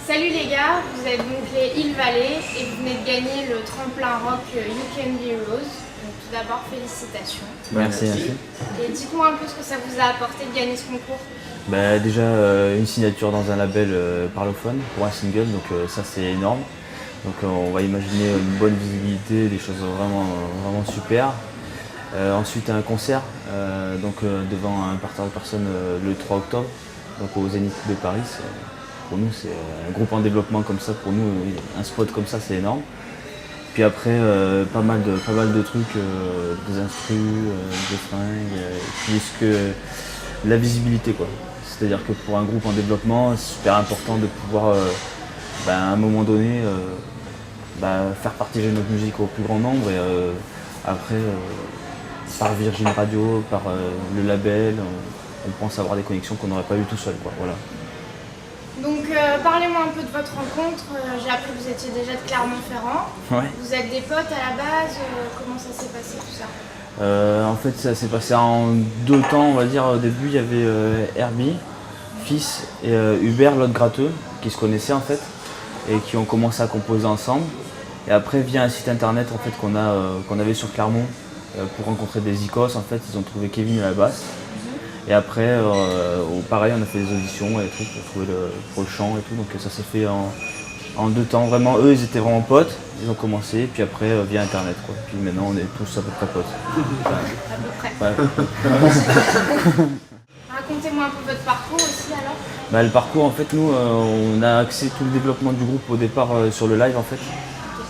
Salut les gars, vous êtes donc les Hill Valley et vous venez de gagner le tremplin rock You Can Be Heroes. Donc tout d'abord, félicitations. Merci. Et dites-moi un peu ce que ça vous a apporté de gagner ce concours. Déjà une signature dans un label parlophone pour un single, donc ça c'est énorme. Donc on va imaginer une bonne visibilité, des choses vraiment super. Ensuite un concert devant un parterre de personnes le 3 octobre donc au Zénith de Paris. Pour nous c'est un groupe en développement comme ça, pour nous un spot comme ça c'est énorme. Puis après pas mal de trucs, des instrus, des fringues, puis la visibilité quoi. C'est-à-dire que pour un groupe en développement, c'est super important de pouvoir à un moment donné faire partager notre musique au plus grand nombre et après par Virgin Radio, par le label, on pense avoir des connexions qu'on n'aurait pas eues tout seul quoi. Voilà. Donc parlez-moi un peu de votre rencontre. J'ai appris que vous étiez déjà de Clermont-Ferrand. Ouais. Vous êtes des potes à la base, comment ça s'est passé tout ça? En fait ça s'est passé en deux temps on va dire. Au début il y avait Herbie, Fils et Hubert, l'autre gratteux, qui se connaissaient en fait et qui ont commencé à composer ensemble. Et après via un site internet en fait qu'on avait sur Clermont pour rencontrer des icos, en fait ils ont trouvé Kevin à la basse. Et après pareil on a fait des auditions et trucs pour le chant et tout, donc ça s'est fait en deux temps. Vraiment eux ils étaient vraiment potes, ils ont commencé, puis après via internet quoi. Puis maintenant on est tous à peu près potes. À peu près. Ouais. Racontez-moi un peu votre parcours aussi alors. Le parcours en fait nous on a axé tout le développement du groupe au départ sur le live en fait.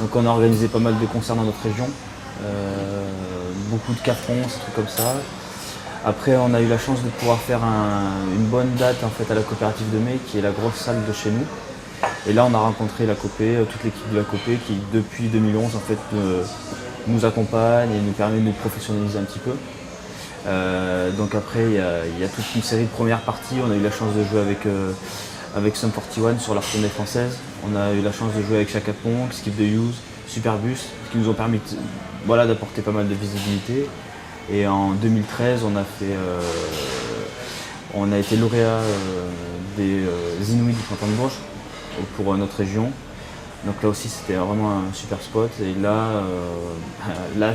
Donc on a organisé pas mal de concerts dans notre région, beaucoup de cafrons, des trucs comme ça. Après on a eu la chance de pouvoir faire une bonne date en fait à la coopérative de Mai, qui est la grosse salle de chez nous. Et là on a rencontré la Copé, toute l'équipe de la Copé qui depuis 2011 en fait nous accompagne et nous permet de nous professionnaliser un petit peu. Donc après il y a toute une série de premières parties. On a eu la chance de jouer avec Sum 41 sur la tournée française. On a eu la chance de jouer avec Chaka Ponk, Skip the Use, Superbus, ce qui nous ont permis d'apporter pas mal de visibilité. Et en 2013 on a été lauréat des Inuits du printemps de Bourges pour notre région. Donc là aussi c'était vraiment un super spot. Et là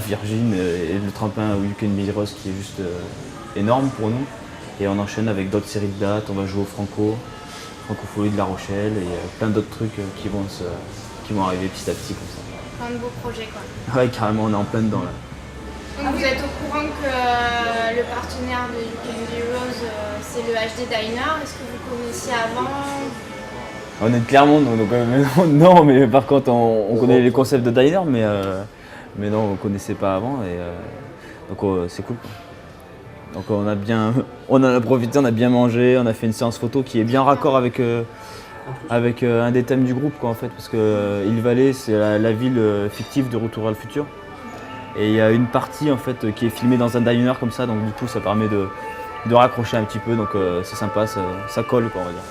Virgin et le tremplin You Can Be Heroes qui est juste énorme pour nous. Et on enchaîne avec d'autres séries de dates. On va jouer au Francophonie de La Rochelle et plein d'autres trucs qui vont arriver petit à petit comme ça. Plein de beaux projets quoi. Ouais carrément, on est en plein dedans là. Donc vous êtes au courant que le partenaire de You Can Be Heroes c'est le HD Diner. Est-ce que vous connaissiez avant? On est de Clermont, donc non, mais par contre on connaît les concepts de diner, mais non, on ne connaissait pas avant, et donc c'est cool. Donc on en a profité, on a bien mangé, on a fait une séance photo qui est bien raccord avec un des thèmes du groupe quoi, en fait, parce que Hill Valley c'est la ville fictive de Retour vers le futur. Et il y a une partie en fait qui est filmée dans un diner comme ça, donc du coup ça permet de raccrocher un petit peu, donc c'est sympa, ça colle quoi on va dire.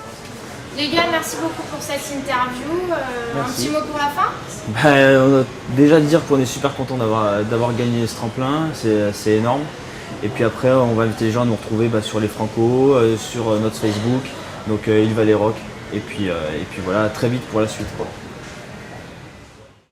Les gars, merci beaucoup pour cette interview. Un petit mot pour la fin? On a déjà dire qu'on est super content d'avoir gagné ce tremplin, c'est énorme. Et puis après on va inviter les gens à nous retrouver sur les Franco, sur notre Facebook, donc Hill Valley Rock. Et puis voilà, très vite pour la suite quoi.